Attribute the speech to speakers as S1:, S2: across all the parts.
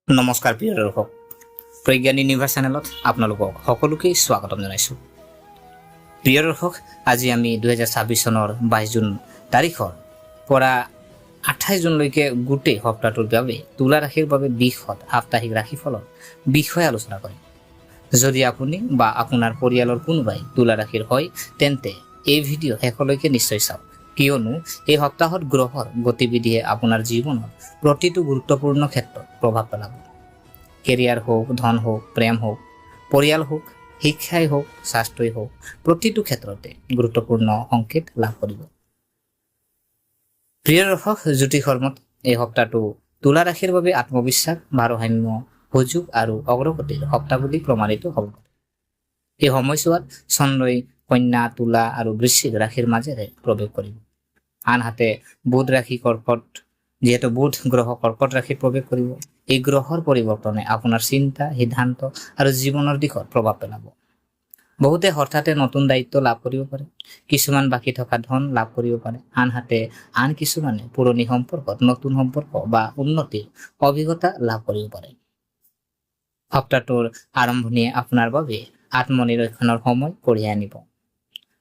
S1: নমস্কাৰ প্ৰিয় দৰ্শক, প্ৰজ্ঞান ইউনিভাৰ্ছ চেনেলত আপোনালোকক সকলোকে স্বাগতম জনাইছোঁ। প্ৰিয় দৰ্শক, আজি আমি 2026 চনৰ 22 জুন তাৰিখৰ পৰা 28 জুনলৈকে গোটেই সপ্তাহটোৰ বাবে তুলা ৰাশিৰ বাবে বিশদ সাপ্তাহিক ৰাশিফলৰ বিষয়ে আলোচনা কৰিম। যদি আপুনি বা আপোনাৰ পৰিয়ালৰ কোনোবাই তুলা ৰাশিৰ হয় তেন্তে এই ভিডিঅ' শেষলৈকে নিশ্চয় চাওক, কিয়নো এই সপ্তাহত গ্ৰহৰ গতিবিধিয়ে আপোনাৰ জীৱনৰ প্ৰতিটো গুৰুত্বপূৰ্ণ ক্ষেত্ৰত প্ৰভাৱ পেলাব। কেৰিয়াৰ হওক, ধন হওক, প্ৰেম হওক, পৰিয়াল হওক, শিক্ষাই হওক, স্বাস্থ্যই হওক, প্ৰতিটো ক্ষেত্ৰতে গুৰুত্বপূৰ্ণ সংকেত লাভ কৰিব। প্ৰিয় দৰ্শক, জ্যোতিষৰ মতে এই সপ্তাহটো তুলা ৰাশিৰ বাবে আত্মবিশ্বাস, ভাৰসাম্য, সুযোগ আৰু অগ্ৰগতিৰ সপ্তাহ বুলি প্ৰমাণিত হ'ব পাৰে। এই সময়ছোৱাত চন্দ্ৰই কন্যা, তুলা আৰু বৃশ্চিক ৰাশিৰ মাজেৰে প্ৰৱেশ কৰিব। আনহাতে বুধ ৰাশি কৰ্কট, যিহেতু বুধ গ্ৰহ কৰ্কট ৰাশিত প্ৰৱেশ কৰিব, এই গ্ৰহৰ পৰিৱৰ্তনে আপোনাৰ চিন্তা, সিদ্ধান্ত আৰু জীৱনৰ দিশত প্ৰভাৱ পেলাব। বহুতে হঠাতে নতুন দায়িত্ব লাভ কৰিব পাৰে, কিছুমান বাকী থকা ধন লাভ কৰিব পাৰে, আনহাতে আন কিছুমানে পুৰণি সম্পৰ্কত নতুন সম্পৰ্ক বা উন্নতিৰ অভিজ্ঞতা লাভ কৰিব পাৰে। সপ্তাহটোৰ আৰম্ভণিয়ে আপোনাৰ বাবে আত্মনিৰীক্ষণৰ সময় কঢ়িয়াই আনিব।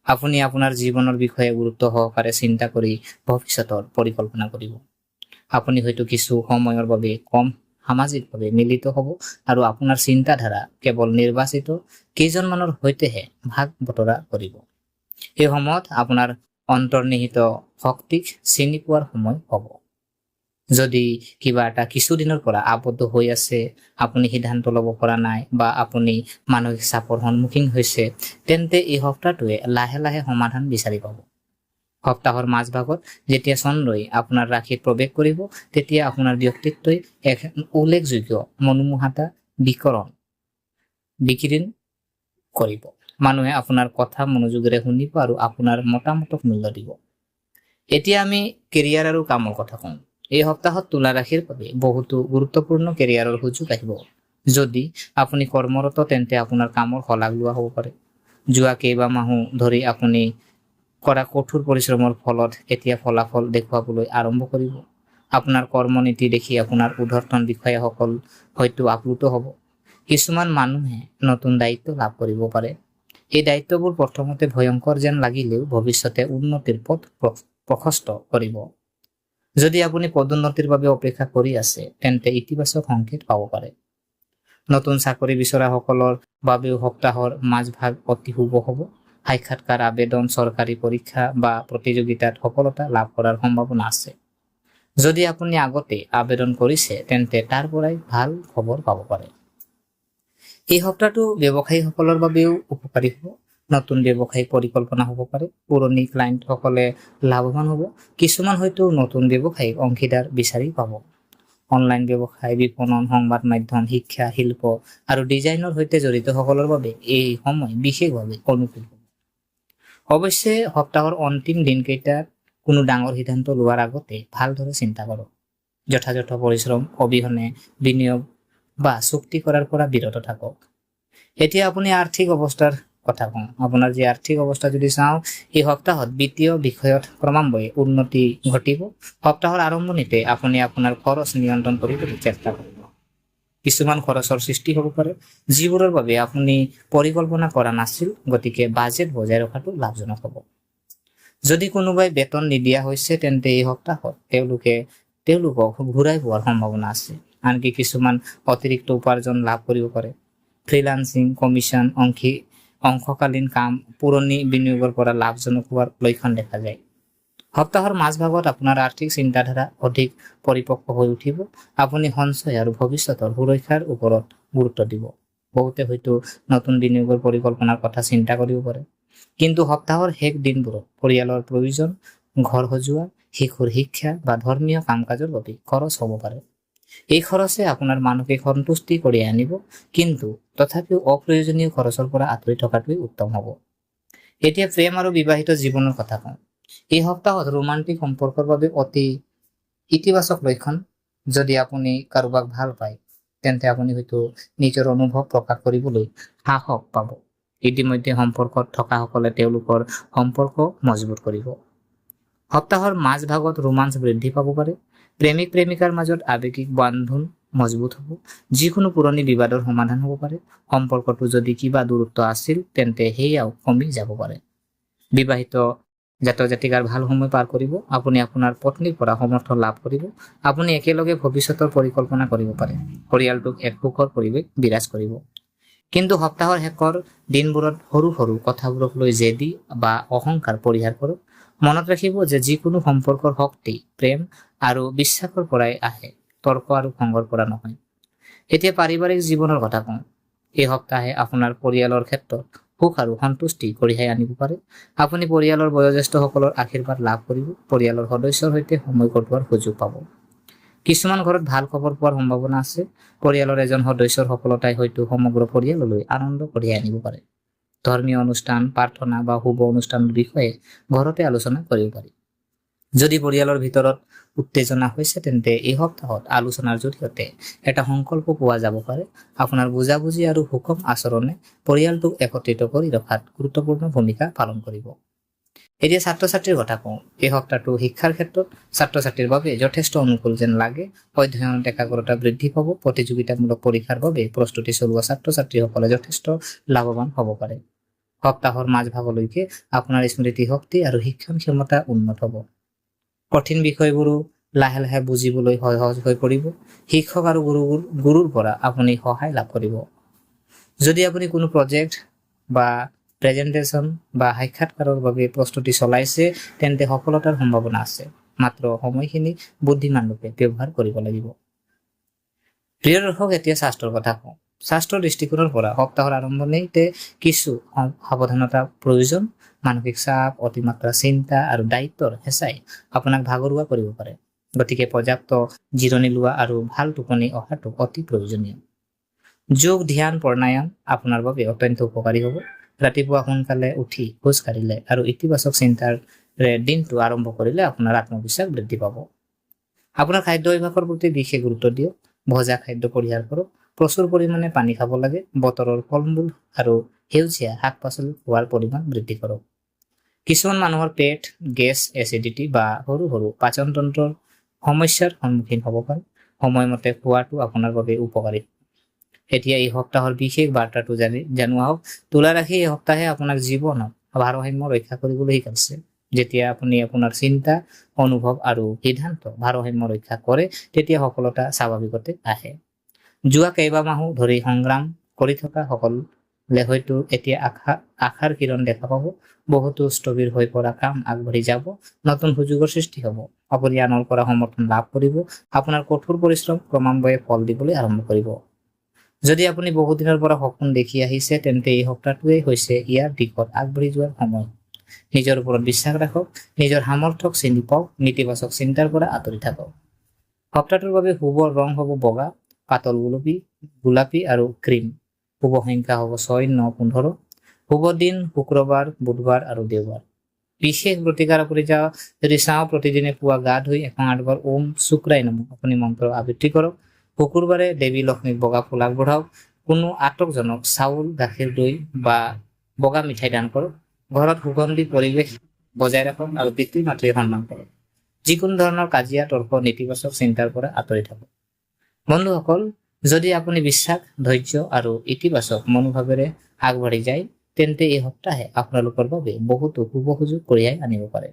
S1: আপুনি আপোনাৰ জীৱনৰ বিষয়ে গুৰুত্ব সহকাৰে চিন্তা কৰি ভৱিষ্যতৰ পৰিকল্পনা কৰিব। আপুনি হয়তো কিছু সময়ৰ বাবে কম সামাজিকভাৱে মিলিত হ'ব আৰু আপোনাৰ চিন্তাধাৰা কেৱল নিৰ্বাচিত কেইজনমানৰ সৈতেহে ভাগ বতৰা কৰিব। এই সময়ত আপোনাৰ অন্তৰ্নিহিত শক্তিক চিনি পোৱাৰ সময় হ'ব। যদি কিবা এটা কিছুদিনৰ পৰা আবদ্ধ হৈ আছে, আপুনি সিদ্ধান্ত ল'ব পৰা নাই বা আপুনি মানসিক চাপৰ সন্মুখীন হৈছে, তেন্তে এই সপ্তাহটোৱে লাহে লাহে সমাধান বিচাৰি পাব। সপ্তাহৰ মাজভাগত যেতিয়া চন্দ্ৰই আপোনাৰ ৰাশিত প্ৰৱেশ কৰিব, তেতিয়া আপোনাৰ ব্যক্তিত্বই এক উল্লেখযোগ্য মনোমোহাতা বিকিৰণ কৰিব। মানুহে আপোনাৰ কথা মনোযোগেৰে শুনিব আৰু আপোনাৰ মতামতক মূল্য দিব। এতিয়া আমি কেৰিয়াৰ আৰু কামৰ কথা কওঁ। এই সপ্তাহত তুলা ৰাশিৰ বাবে বহুতো গুৰুত্বপূৰ্ণ কেৰিয়াৰৰ সুযোগ আহিব। যদি আপুনি কৰ্মৰত তেন্তে আপোনাৰ কামৰ শলাগ লোৱা হ'ব পাৰে। যোৱা কেইবামাহো ধৰি আপুনি কৰা কঠোৰ পৰিশ্ৰমৰ ফলত এতিয়া ফলাফল দেখুৱাবলৈ আৰম্ভ কৰিব। আপোনাৰ কৰ্মনীতি দেখি আপোনাৰ ঊৰ্ধ্বতন বিষয়াসকল হয়তো আপ্লুত হ'ব। কিছুমান মানুহে নতুন দায়িত্ব লাভ কৰিব পাৰে। এই দায়িত্ববোৰ প্ৰথমতে ভয়ংকৰ যেন লাগিলেও ভৱিষ্যতে উন্নতিৰ পথ প্ৰশস্ত কৰিব। যদি আপুনি পদোন্নতিৰ বাবে অপেক্ষা কৰি আছে তেন্তে ইতিবাচক সংকেত পাব পাৰে। নতুন চাকৰি বিচৰাসকলৰ বাবেও সপ্তাহৰ মাজভাগ অতি শুভ হ'ব। সাক্ষাৎকাৰ, আবেদন, চৰকাৰী পৰীক্ষা বা প্ৰতিযোগিতাত সফলতা লাভ কৰাৰ সম্ভাৱনা আছে। যদি আপুনি আগতে আবেদন কৰিছে তেন্তে তাৰ পৰাই ভাল খবৰ পাব পাৰে। এই সপ্তাহটো ব্যৱসায়ীসকলৰ বাবেও উপকাৰী হ'ব। নতুন ব্যৱসায়িক পৰিকল্পনা হ'ব পাৰে। পুৰণি ক্লায়েণ্টসকলে লাভৱান হ'ব। কিছুমান হয়তো নতুন ব্যৱসায়িক অংশীদাৰ বিচাৰি পাব। অনলাইন ব্যৱসায়, বিপণন, সংবাদ মাধ্যম, শিক্ষা, শিল্প আৰু ডিজাইনৰ সৈতে জড়িতসকলৰ বাবে এই সময় বিশেষভাৱে অনুকূল হ'ব। অৱশ্যে সপ্তাহৰ অন্তিম দিনকেইটাত কোনো ডাঙৰ সিদ্ধান্ত লোৱাৰ আগতে ভালদৰে চিন্তা কৰক। যথাযথ পৰিশ্ৰম অবিহনে বিনিয়োগ বা চুক্তি কৰাৰ পৰা বিৰত থাকক। এতিয়া আপুনি আৰ্থিক অৱস্থাৰ কথা কওঁ। আপোনাৰ যি আৰ্থিক অৱস্থা যদি চাওঁ, এই সপ্তাহত বিত্তীয় বিষয়ত ক্ৰমান্বয়ে উন্নতি ঘটিব। সপ্তাহৰ আৰম্ভণিতে আপুনি আপোনাৰ খৰচ নিয়ন্ত্ৰণ কৰিবলৈ চেষ্টা কৰিব। কিছুমান খৰচৰ সৃষ্টি হ'ব পাৰে যিবোৰৰ বাবে আপুনি পৰিকল্পনা কৰা নাছিল, গতিকে বাজেট বজাই ৰখাটো লাভজনক হ'ব। যদি কোনোবাই বেতন নিদিয়া হৈছে তেন্তে এই সপ্তাহত তেওঁলোকক ঘূৰাই পোৱাৰ সম্ভাৱনা আছে। আনকি কিছুমান অতিৰিক্ত উপাৰ্জন লাভ কৰিব পাৰে। ফ্ৰিলান্সিং, কমিছন, অংশকালীন কাম, পুৰণি বিনিয়োগৰ পৰা লাভজনক হোৱাৰ লক্ষণ দেখা যায়। সপ্তাহৰ মাজভাগত আপোনাৰ আৰ্থিক চিন্তাধাৰা অধিক পৰিপক্ক হৈ উঠিব। আপুনি সঞ্চয় আৰু ভৱিষ্যতৰ সুৰক্ষাৰ ওপৰত গুৰুত্ব দিব। বহুতে হয়তো নতুন বিনিয়োগৰ পৰিকল্পনাৰ কথা চিন্তা কৰিব পাৰে। কিন্তু সপ্তাহৰ শেষ দিনবোৰত পৰিয়ালৰ প্ৰয়োজন, ঘৰ সজোৱা, শিশুৰ শিক্ষা বা ধৰ্মীয় কাম-কাজৰ বাবে খৰচ হ'ব পাৰে। এই খৰচে আপোনাৰ মানসিক সন্তুষ্টি কঢ়িয়াই আনিব, কিন্তু তথাপিও অপ্ৰয়োজনীয় খৰচৰ পৰা আঁতৰি থকাটোৱেই উত্তম হ'ব। এতিয়া প্ৰেম আৰু বিবাহিত জীৱনৰ কথা কওঁ। এই সপ্তাহত ৰোমান্টিক সম্পৰ্কৰ বাবে অতি ইতিবাচক লক্ষণ। যদি আপুনি কাৰোবাক ভাল পায় তেন্তে আপুনি হয়তো নিজৰ অনুভৱ প্ৰকাশ কৰিবলৈ সাহস পাব। ইতিমধ্যে সম্পৰ্কত থকাসকলে তেওঁলোকৰ সম্পৰ্ক মজবুত কৰিব। সপ্তাহৰ মাজভাগত ৰোমাঞ্চ বৃদ্ধি পাব পাৰে। প্ৰেমিক প্ৰেমিকাৰ মাজত আৱেগিক বান্ধোন মজবুত হ'ব, যিকোনো পুৰণি বিবাদৰ সমাধান হ'ব পাৰে। সম্পৰ্কটো যদি কিবা দূৰত্ব আছিল তেন্তে সেয়াও কমি যাব পাৰে। বিবাহিত জাতক জাতিকাৰ ভাল সময় পাৰ কৰিব। আপুনি আপোনাৰ পত্নীৰ পৰা সমৰ্থন লাভ কৰিব। আপুনি একেলগে ভৱিষ্যতৰ পৰিকল্পনা কৰিব পাৰে। পৰিয়ালটোক এক সুখৰ পৰিৱেশ বিৰাজ কৰিব। কিন্তু সপ্তাহৰ শেষৰ দিনবোৰত সৰু সৰু কথাবোৰক লৈ জেদী বা অহংকাৰ পৰিহাৰ কৰক। মনত ৰাখিব যে যিকোনো সম্পৰ্কৰ শক্তি প্ৰেম আৰু বিশ্বাসৰ পৰাই আহে, তৰ্ক আৰু খঙৰ পৰা নহয়। এতিয়া পাৰিবাৰিক জীৱনৰ কথা কওঁ। এই সপ্তাহে আপোনাৰ পৰিয়ালৰ ক্ষেত্ৰত সুখ আৰু সন্তুষ্টি কঢ়িয়াই আনিব পাৰে। আপুনি পৰিয়ালৰ বয়োজ্যেষ্ঠসকলৰ আশীৰ্বাদ লাভ কৰিব। পৰিয়ালৰ সদস্যৰ সৈতে সময় কটোৱাৰ সুযোগ পাব। কিছুমান ঘৰত ভাল খবৰ পোৱাৰ সম্ভাৱনা আছে। পৰিয়ালৰ এজন সদস্যৰ সফলতাই হয়তো সমগ্ৰ পৰিয়াললৈ আনন্দ কঢ়িয়াই আনিব পাৰে। ধৰ্মীয় অনুষ্ঠান, প্ৰাৰ্থনা বা শুভ অনুষ্ঠানৰ বিষয়ে ঘৰতে আলোচনা কৰিব পাৰি। যদি পৰিয়ালৰ ভিতৰত উত্তেজনা হৈছে তেন্তে এই সপ্তাহত আলোচনাৰ জৰিয়তে এটা সংকল্প পোৱা যাব পাৰে। আপোনাৰ বুজাবুজি আৰু সুষম আচৰণে পৰিয়ালটোক একত্ৰিত কৰি ৰখাত গুৰুত্বপূৰ্ণ ভূমিকা পালন কৰিব। এতিয়া ছাত্ৰ ছাত্ৰীৰ কথা কওঁ। এই সপ্তাহটো শিক্ষাৰ ক্ষেত্ৰত ছাত্ৰ ছাত্ৰীৰ বাবে যথেষ্ট অনুকূল যেন লাগে। অধ্যয়নত একাগ্ৰতা বৃদ্ধি পাব। প্ৰতিযোগিতামূলক পৰীক্ষাৰ বাবে প্ৰস্তুতি চলোৱা ছাত্ৰ ছাত্ৰীসকলে যথেষ্ট লাভৱান হ'ব পাৰে। সপ্তাহৰ মাজভাগলৈকে আপোনাৰ স্মৃতি শক্তি আৰু শিক্ষণ ক্ষমতা উন্নত হ'ব। কঠিন বিষয়বোৰো লাহে লাহে বুজিবলৈ সহজ হৈ পৰিব। শিক্ষক আৰু গুৰুৰ পৰা আপুনি সহায় লাভ কৰিব। যদি আপুনি কোনো প্ৰজেক্ট বা প্ৰেজেন্টেশ্যন বা সাক্ষাৎকাৰৰ বাবে প্ৰস্তুতি চলাইছে তেন্তে সফলতাৰ সম্ভাৱনা আছে। মাত্ৰ সময়খিনি বুদ্ধিমানৰূপে ব্যৱহাৰ কৰিব লাগিব। প্ৰিয় দৰ্শক, এতিয়া স্বাস্থ্যৰ কথা কওঁ। স্বাস্থ্যৰ দৃষ্টিকোণৰ পৰা সপ্তাহৰ আৰম্ভণিতে কিছু সাৱধানতাৰ প্ৰয়োজন। মানসিক চাপ, অতিমাত্ৰা চিন্তা আৰু দায়িত্বৰ হেঁচাই আপোনাক ভাগৰুৱা কৰিব পাৰে। গতিকে পৰ্যাপ্ত জিৰণি লোৱা আৰু ভাল টোপনি অহাটো অতি প্ৰয়োজনীয়। যোগ, ধ্যান, প্ৰণায়াম আপোনাৰ বাবে অত্যন্ত উপকাৰী হ'ব। ৰাতিপুৱা সোনকালে উঠি খোজ কাঢ়িলে আৰু ইতিবাচক চিন্তাৰে দিনটো আৰম্ভ কৰিলে আপোনাৰ আত্মবিশ্বাস বৃদ্ধি পাব। আপোনাৰ খাদ্য অভ্যাসৰ প্ৰতি বিশেষ গুৰুত্ব দিয়ক। ভজা খাদ্য পৰিহাৰ কৰক। প্ৰচুৰ পৰিমাণে পানী খাব লাগে। বতৰৰ ফল-মূল আৰু সেউজীয়া শাক-পাচলি খোৱাৰ পৰিমাণ বৃদ্ধি কৰক। কিছুমান মানুহৰ পেট, গেছ, এচিডিটি বা সৰু সৰু পাচনতন্ত্ৰৰ সমস্যাৰ সন্মুখীন হ'ব পাৰে। সময়মতে খোৱাটো আপোনাৰ বাবে উপকাৰী। এতিয়া এই সপ্তাহৰ বিশেষ বাৰ্তাটো জনোৱা হওক। তুলা ৰাশি এই সপ্তাহে আপোনাক জীৱনত ভাৰসাম্য ৰক্ষা কৰিবলৈ শিকাইছে। যেতিয়া আপুনি আপোনাৰ চিন্তা, অনুভৱ আৰু সিদ্ধান্ত ভাৰসাম্য ৰক্ষা কৰে তেতিয়া সফলতা স্বাভাৱিকতে আহে। যোৱা কেইবামাহো ধৰি সংগ্ৰাম কৰি থকা সকলে হয়তো এতিয়া আশাৰ কিৰণ দেখা পাব। বহুতো স্থবিৰ হৈ পৰা কাম আগবাঢ়ি যাব। নতুন সুযোগৰ সৃষ্টি হ'ব। আপুনি আনৰ পৰা সমৰ্থন লাভ কৰিব। আপোনাৰ কঠোৰ পৰিশ্ৰম ক্ৰমান্বয়ে ফল দিবলৈ আৰম্ভ কৰিব। যদি আপুনি বহুদিনৰ পৰা সপোন দেখি আহিছে তেন্তে এই সপ্তাহটোৱেই হৈছে ইয়াৰ দিশত আগবাঢ়ি যোৱাৰ সময়। নিজৰ ওপৰত বিশ্বাস ৰাখক। নিজৰ সামৰ্থ্যক চিনি পাওক। নেতিবাচক চিন্তাৰ পৰা আঁতৰি থাকক। সপ্তাহটোৰ বাবে শুভ ৰং হ'ব বগা, পাতল গোলাপী আৰু ক্ৰীম। শুভ সংখ্যা হ'ব 6, 9, 15। শুভ দিন শুক্ৰবাৰ, বুধবাৰ আৰু দেওবাৰ। বিশেষ প্ৰতিকাৰ আপুনি যদি চাওঁ, প্ৰতিদিনে পুৱা গা ধুই 108 ওম শুক্ৰাই নমঃ আপুনি মন্ত্ৰ আবৃত্তি কৰক। শুকুৰবাৰে দেৱী লক্ষ্মীক বগা ফুল আগবঢ়াওক। কোনো আটকজনক চাউল, গাখীৰ, দৈ বা বগা মিঠাই দান কৰক। ঘৰত সুগন্ধি পৰিৱেশ বজাই ৰাখক আৰু পিতৃ মাতৃৰ সন্মান কৰক। যিকোনো ধৰণৰ কাজিয়া, তৰ্ক, নেতিবাচক চিন্তাৰ পৰা আঁতৰি থাকক। বন্ধুসকল, যদি আপুনি বিশ্বাস, ধৈৰ্য আৰু ইতিবাচক মনোভাৱেৰে আগবাঢ়ি যায় তেন্তে এই সপ্তাহে আপোনালোকৰ বাবে বহুতো শুভ সুযোগ কঢ়িয়াই আনিব পাৰে।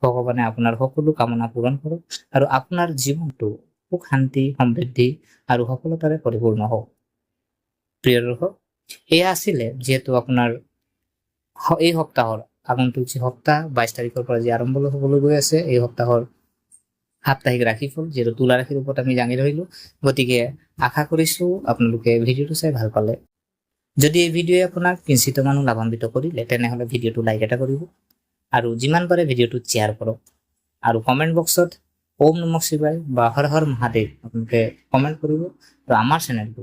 S1: ভগৱানে আপোনাৰ সকলো কামনা পূৰণ কৰক আৰু আপোনাৰ জীৱনটো সুখ, শান্তি, সমৃদ্ধি আৰু সফলতাৰে পৰিপূৰ্ণ হওক। প্ৰিয় দৰ্শক, এয়া আছিলে যিহেতু আপোনাৰ এই সপ্তাহৰ আগন্তুক যি সপ্তাহ 22 তাৰিখৰ পৰা যি আৰম্ভ হ'বলৈ গৈ আছে, এই সপ্তাহৰ সাপ্তাহিক ৰাশিফল যিহেতু তুলা ৰাশিৰ ওপৰত আমি জানি ধৰিলো। গতিকে আশা কৰিছো আপোনালোকে ভিডিঅ'টো চাই ভাল পালে। যদি এই ভিডিঅ'ই আপোনাক কিঞ্চিত মানুহ লাভান্বিত কৰিলে তেনেহ'লে ভিডিঅ'টো লাইক এটা কৰিব আৰু যিমান পাৰে ভিডিঅ'টো শ্বেয়াৰ কৰক আৰু কমেণ্ট বক্সত ওম নমঃ শিৱায় বা হৰ হৰ মহাদেৱ আপোনালোকে কমেণ্ট কৰিব। আৰু আমাৰ চেনেলটো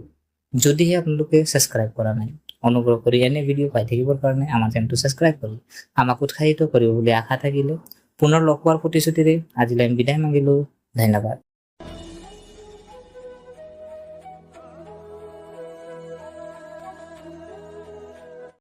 S1: যদিহে আপোনালোকে ছাবস্ক্ৰাইব কৰা নাই, অনুগ্ৰহ কৰি এনে ভিডিঅ' পাই থাকিবৰ কাৰণে আমাৰ চেনেলটো ছাবস্ক্ৰাইব কৰি আমাক উৎসাহিত কৰিব বুলি আশা থাকিলে পুনৰ লগ পোৱাৰ প্ৰতিশ্ৰুতিৰে আজিলৈ আমি বিদায় মাগিলোঁ। ধন্যবাদ।